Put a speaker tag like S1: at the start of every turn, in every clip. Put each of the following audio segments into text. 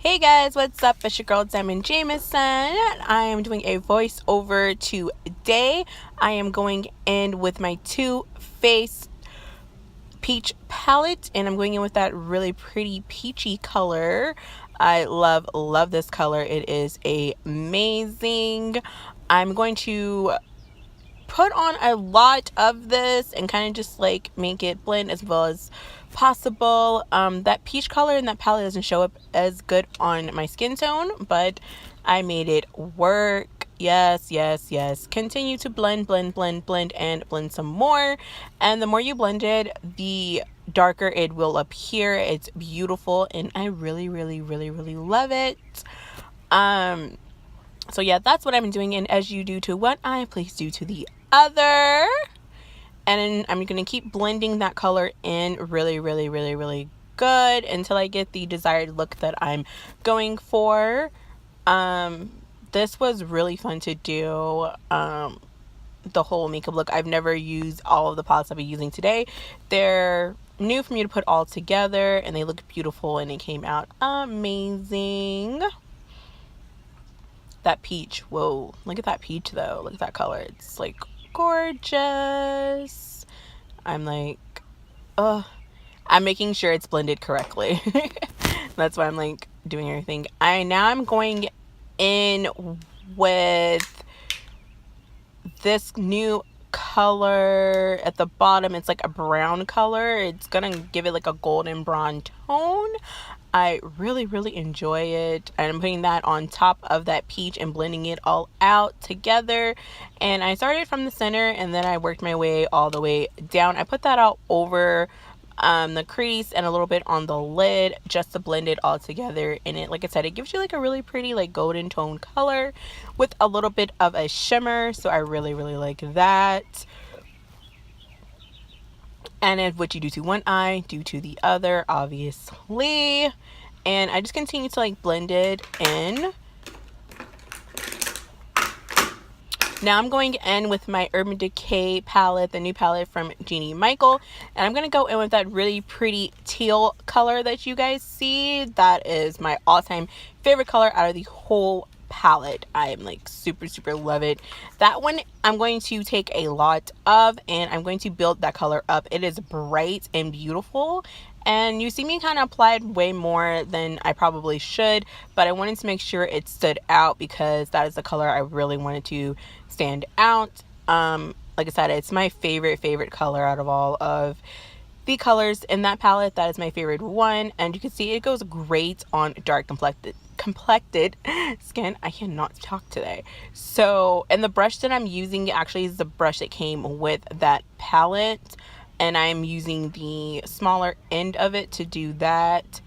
S1: Hey guys, what's up? It's your girl Diamond Jameson. I am doing a voiceover today. I am going in with my Too Faced peach palette, and I'm going in with that really pretty peachy color. I love this color. It is amazing. I'm going to put on a lot of this and kind of just like make it blend as well as possible. That peach color in that palette doesn't show up as good on my skin tone, but I made it work. Yes. Continue to blend, and blend some more. And the more you blend it, the darker it will appear. It's beautiful, and I really love it. So yeah, that's what I'm doing. And as you do to one eye, please do to the other. And I'm going to keep blending that color in really good until I get the desired look that I'm going for. This was really fun to do. The whole makeup look. I've never used all of the palettes I'll be using today. They're new for me to put all together, and they look beautiful, and it came out amazing. That peach, whoa, look at that peach though. Look at that color. It's like gorgeous. I'm like, I'm making sure it's blended correctly. That's why I'm like doing everything. I'm going in with this new color at the bottom. It's like a brown color. It's gonna give it like a golden brown tone. I really enjoy it, and I'm putting that on top of that peach and blending it all out together. And I started from the center, and then I worked my way all the way down. I put that out over the crease and a little bit on the lid just to blend it all together. And it, like I said, it gives you like a really pretty like golden tone color with a little bit of a shimmer. So I really like that. And then what you do to one eye, do to the other, obviously. And I just continue to like blend it in. Now I'm going in with my Urban Decay palette, the new palette from Jeannie Michael. And I'm going to go in with that really pretty teal color that you guys see. That is my all-time favorite color out of the whole palette. I am like super love it. That one I'm going to take a lot of, and I'm going to build that color up. It is bright and beautiful, and you see me kind of applied way more than I probably should, but I wanted to make sure it stood out because that is the color I really wanted to stand out. Like I said, it's my favorite color out of all of the colors in that palette. That is my favorite one, and you can see it goes great on dark complected skin. I cannot talk today. So, and the brush that I'm using actually is the brush that came with that palette, and I'm using the smaller end of it to do that.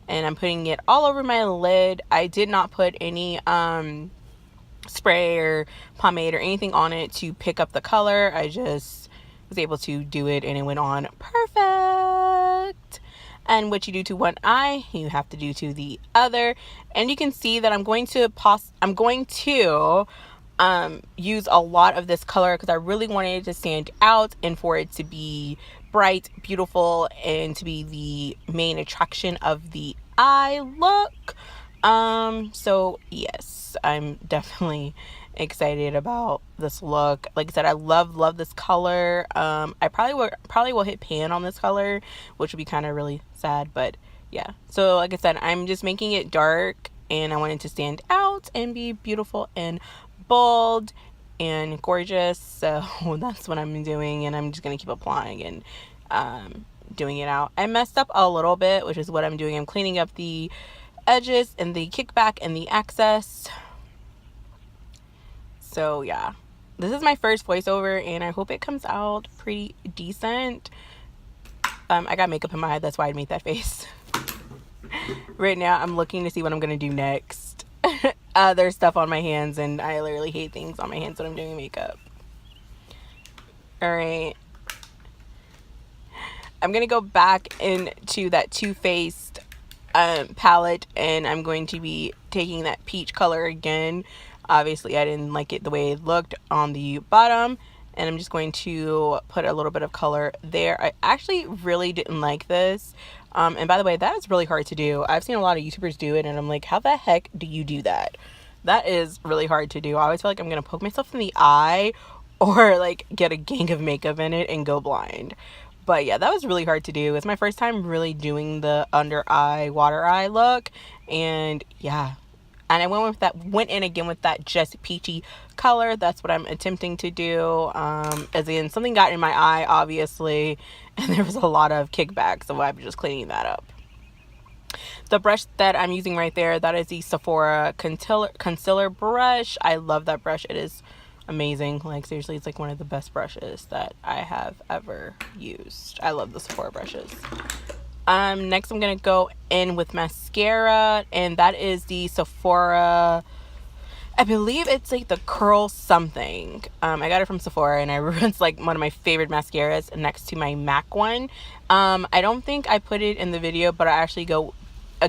S1: And I'm putting it all over my lid. I did not put any spray or pomade or anything on it to pick up the color. I just was able to do it, and it went on perfect. And what you do to one eye, you have to do to the other. And you can see that I'm going to use a lot of this color because I really wanted it to stand out and for it to be bright, beautiful, and to be the main attraction of the eye look. So yes, I'm definitely excited about this look. Like I said, I love this color. I probably will hit pan on this color, which would be kind of really sad, but yeah. So like I said, I'm just making it dark, and I want it to stand out and be beautiful and bold and gorgeous. So that's what I'm doing, and I'm just gonna keep applying and doing it out. I messed up a little bit, which is what I'm doing. I'm cleaning up the edges and the kickback and the excess. So yeah, this is my first voiceover, and I hope it comes out pretty decent. I got makeup in my eye, that's why I made that face. Right now I'm looking to see what I'm gonna do next. There's stuff on my hands, and I literally hate things on my hands when I'm doing makeup. Alright, I'm gonna go back into that Too Faced palette, and I'm going to be taking that peach color again. Obviously I didn't like it the way it looked on the bottom, and I'm just going to put a little bit of color there. I actually really didn't like this. And by the way, that is really hard to do. I've seen a lot of YouTubers do it, and I'm like, how the heck do you do that? That is really hard to do. I always feel like I'm gonna poke myself in the eye or like get a gang of makeup in it and go blind. But yeah, that was really hard to do. It's my first time really doing the under eye, water eye look. And yeah, and I went in again with that just peachy color. That's what I'm attempting to do. As in, something got in my eye, obviously, and there was a lot of kickback, so I'm just cleaning that up. The brush that I'm using right there, that is the Sephora concealer brush. I love that brush. It is amazing. Like, seriously, it's like one of the best brushes that I have ever used. I love the Sephora brushes. Next I'm gonna go in with mascara, and that is the Sephora, I believe it's like the curl something. I got it from Sephora, and it's like one of my favorite mascaras next to my MAC one. I don't think I put it in the video, but I actually I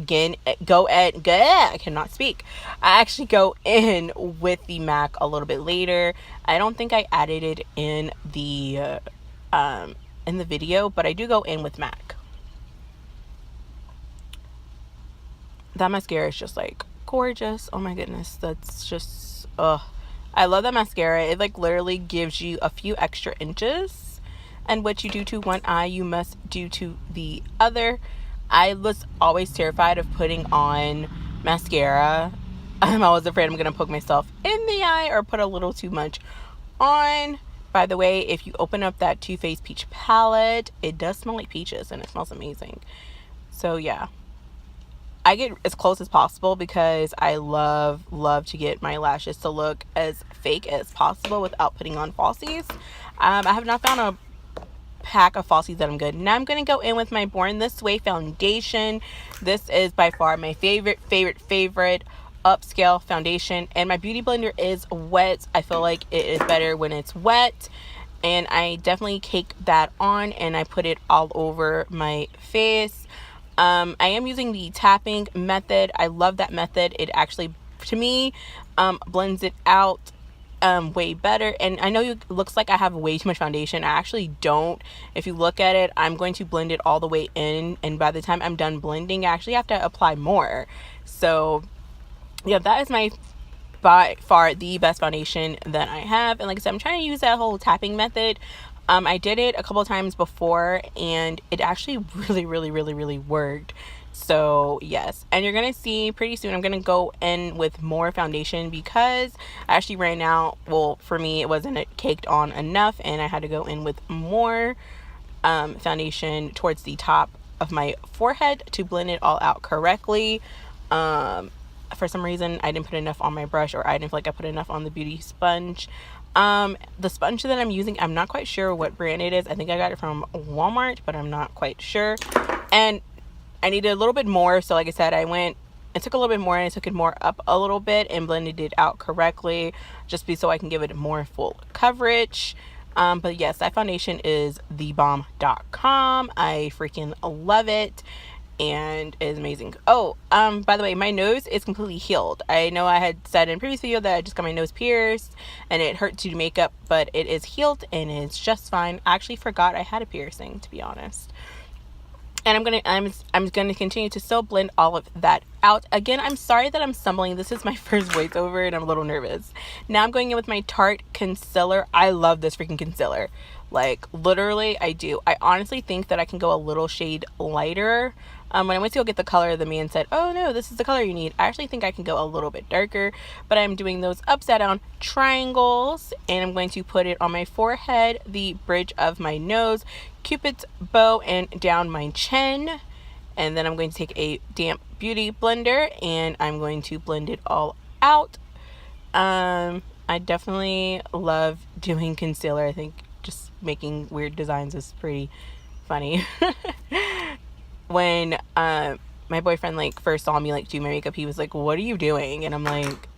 S1: cannot speak. I actually go in with the MAC a little bit later. I don't think I added it in the video, but I do go in with MAC. That mascara is just like gorgeous. Oh my goodness, that's just I love that mascara. It like literally gives you a few extra inches, and what you do to one eye you must do to the other. I was always terrified of putting on mascara. I'm always afraid I'm gonna poke myself in the eye or put a little too much on. By the way, if you open up that Too Faced Peach palette, it does smell like peaches and it smells amazing. So yeah, I get as close as possible because I love to get my lashes to look as fake as possible without putting on falsies. I have not found a pack of falsies that I'm good. Now I'm going to go in with my Born This Way foundation. This is by far my favorite upscale foundation, and my beauty blender is wet. I feel like it is better when it's wet, and I definitely cake that on and I put it all over my face. I am using the tapping method. I love that method. It actually, to me, blends it out way better. And I know it looks like I have way too much foundation. I actually don't. If you look at it, I'm going to blend it all the way in, and by the time I'm done blending, I actually have to apply more. So yeah, that is by far the best foundation that I have. And like I said, I'm trying to use that whole tapping method. I did it a couple of times before, and it actually really worked. So yes, and you're gonna see pretty soon I'm gonna go in with more foundation because I actually ran out. Well, for me, it wasn't caked on enough, and I had to go in with more foundation towards the top of my forehead to blend it all out correctly. For some reason, I didn't put enough on my brush, or I didn't feel like I put enough on the beauty sponge. The sponge that I'm using, I'm not quite sure what brand it is. I think I got it from Walmart, but I'm not quite sure. And I needed a little bit more, so like I said, I took a little bit more, and I took it more up a little bit and blended it out correctly, just so I can give it more full coverage. But yes, that foundation is thebomb.com. I freaking love it, and it is amazing. Oh, by the way, my nose is completely healed. I know I had said in a previous video that I just got my nose pierced and it hurt to do makeup, but it is healed and it's just fine. I actually forgot I had a piercing, to be honest. And I'm gonna continue to still blend all of that out. Again, I'm sorry that I'm stumbling. This is my first voiceover and I'm a little nervous. Now I'm going in with my Tarte concealer. I love this freaking concealer. Like, literally, I do. I honestly think that I can go a little shade lighter. When I went to go get the color, the man said, oh no, this is the color you need. I actually think I can go a little bit darker, but I'm doing those upside down triangles, and I'm going to put it on my forehead, the bridge of my nose, Cupid's bow, and down my chin. And then I'm going to take a damp beauty blender and I'm going to blend it all out. I definitely love doing concealer. I think just making weird designs is pretty funny. When my boyfriend like first saw me like do my makeup, he was like, what are you doing? And I'm like,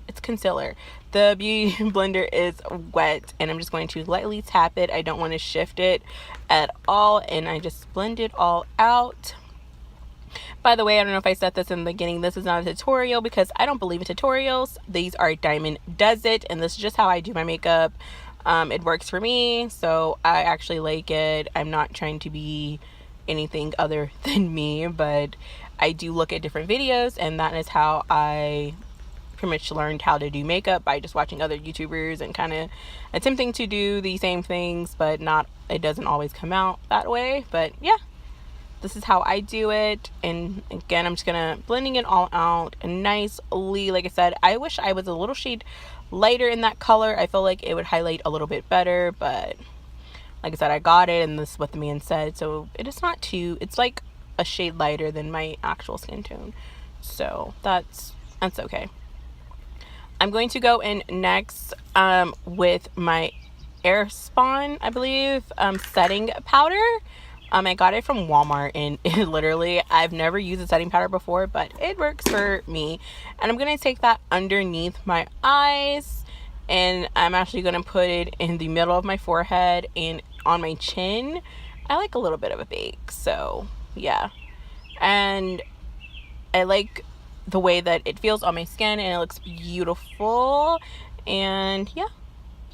S1: it's concealer. The beauty blender is wet, and I'm just going to lightly tap it. I don't want to shift it at all, and I just blend it all out. By the way, I don't know if I said this in the beginning, this is not a tutorial because I don't believe in tutorials. These are Diamond Does It, and this is just how I do my makeup. It works for me, so I actually like it. I'm not trying to be anything other than me, but I do look at different videos, and that is how I pretty much learned how to do makeup, by just watching other YouTubers and kind of attempting to do the same things, but it doesn't always come out that way. But yeah, this is how I do it. And again, I'm just gonna blending it all out nicely. Like I said, I wish I was a little shade lighter in that color. I feel like it would highlight a little bit better, but like I said, I got it, and this is what the man said, so it is not too, it's like a shade lighter than my actual skin tone, so that's okay. I'm going to go in next with my Airspun, I believe, setting powder. I got it from Walmart, and it literally, I've never used a setting powder before, but it works for me. And I'm going to take that underneath my eyes, and I'm actually going to put it in the middle of my forehead and on my chin. I like a little bit of a bake, so yeah. And I like the way that it feels on my skin, and it looks beautiful. And yeah,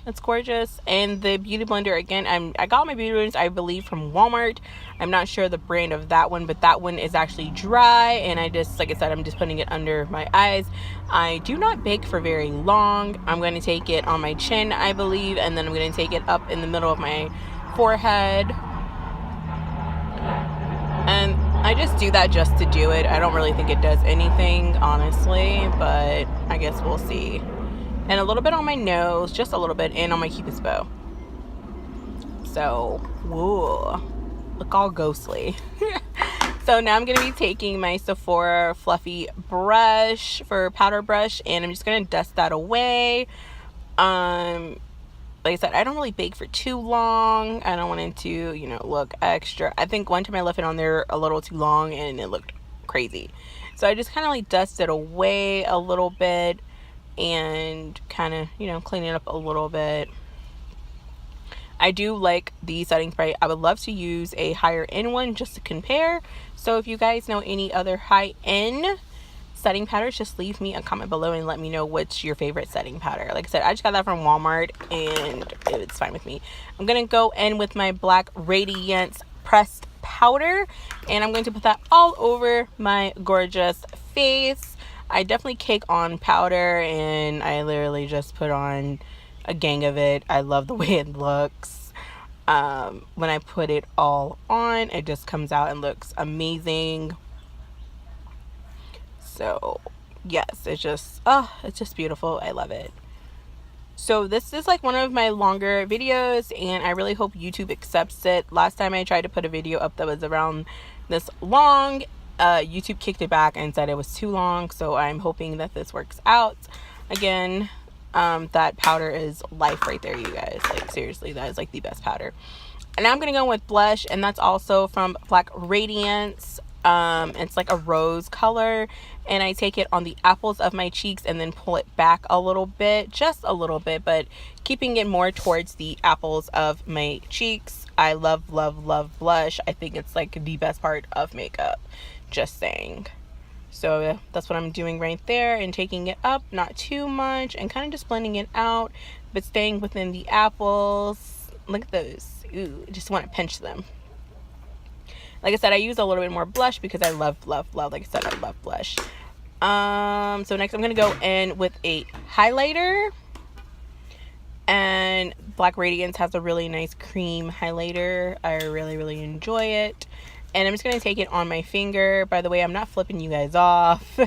S1: it's gorgeous. And the beauty blender, again, I got my beauty blenders, I believe, from Walmart. I'm not sure the brand of that one, but that one is actually dry, and I just, like I said, I'm just putting it under my eyes. I do not bake for very long. I'm going to take it on my chin, I believe, and then I'm going to take it up in the middle of my forehead. And I just do that just to do it. I don't really think it does anything, honestly, but I guess we'll see. And a little bit on my nose, just a little bit, and on my Cupid's bow. So, whoa, look all ghostly. So now I'm going to be taking my Sephora fluffy brush for powder brush, and I'm just going to dust that away. Like I said, I don't really bake for too long. I don't want it to, look extra. I think one time I left it on there a little too long, and it looked crazy. So I just kind of like dust it away a little bit, and kind of, clean it up a little bit. I do like the setting spray. I would love to use a higher end one just to compare. So if you guys know any other high end setting powders, just leave me a comment below and let me know what's your favorite setting powder. Like I said, I just got that from Walmart, and it's fine with me. I'm gonna go in with my Black Radiance pressed powder, and I'm going to put that all over my gorgeous face. I definitely cake on powder, and I literally just put on a gang of it. I love the way it looks. When I put it all on, it just comes out and looks amazing. So yes, it's just beautiful. I love it. So this is like one of my longer videos, and I really hope YouTube accepts it. Last time I tried to put a video up that was around this long, YouTube kicked it back and said it was too long, so I'm hoping that this works out. Again, that powder is life right there, you guys. Like, seriously, that is like the best powder. And now I'm gonna go with blush, and that's also from Black Radiance. It's like a rose color, and I take it on the apples of my cheeks and then pull it back a little bit, just a little bit, but keeping it more towards the apples of my cheeks. I love, love, love blush. I think it's like the best part of makeup, just saying. So that's what I'm doing right there, and taking it up, not too much, and kind of just blending it out, but staying within the apples. Look at those. Ooh, just want to pinch them. Like I said, I use a little bit more blush because I love, love, love. Like I said, I love blush. So next I'm going to go in with a highlighter. And Black Radiance has a really nice cream highlighter. I really, really enjoy it. And I'm just going to take it on my finger. By the way, I'm not flipping you guys off.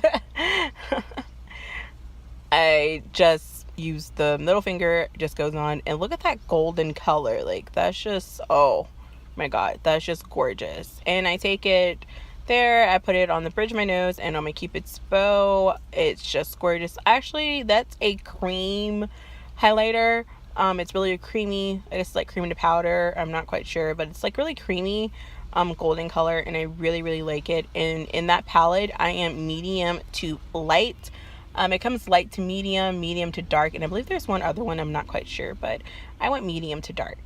S1: I just use the middle finger. It just goes on. And look at that golden color. Like, that's just, oh my god, that's just gorgeous. And I take it there, I put it on the bridge of my nose and on my Cupid's bow. It's just gorgeous. Actually, that's a cream highlighter. It's really a creamy, I guess like cream to powder, I'm not quite sure, but it's like really creamy golden color, and I really, really like it. And in that palette, I am medium to light. It comes light to medium, medium to dark, and I believe there's one other one, I'm not quite sure, but I went medium to dark.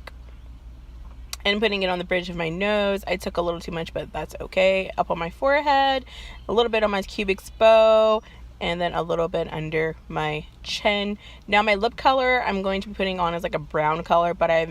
S1: And putting it on the bridge of my nose. I took a little too much, but that's okay. Up on my forehead, a little bit on my Cupid's bow, and then a little bit under my chin. Now my lip color I'm going to be putting on as like a brown color, but I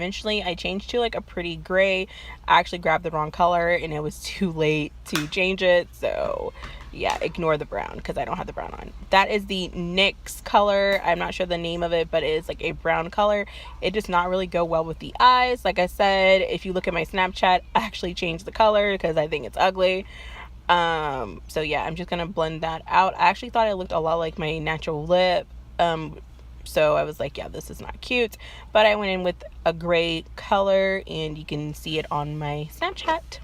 S1: changed to like a pretty gray. I actually grabbed the wrong color and it was too late to change it, so yeah, ignore the brown because I don't have the brown on. That is the NYX color. I'm not sure the name of it, but it is like a brown color. It does not really go well with the eyes. Like I said, if you look at my Snapchat, I actually changed the color because I think it's ugly. So yeah, I'm just gonna blend that out. I actually thought it looked a lot like my natural lip. So I was like, yeah, this is not cute. But I went in with a gray color and you can see it on my Snapchat.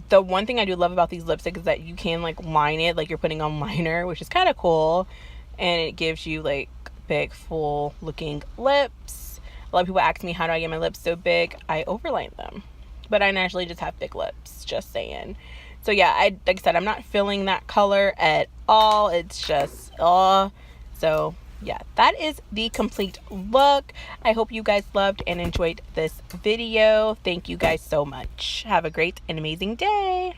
S1: The one thing I do love about these lipsticks is that you can like line it like you're putting on liner, which is kind of cool, and it gives you like big full looking lips. A lot of people ask me, how do I get my lips so big? I overline them, but I naturally just have big lips, just saying. So yeah, like I said, I'm not feeling that color at all. It's just so yeah, that is the complete look. I hope you guys loved and enjoyed this video. Thank you guys so much. Have a great and amazing day.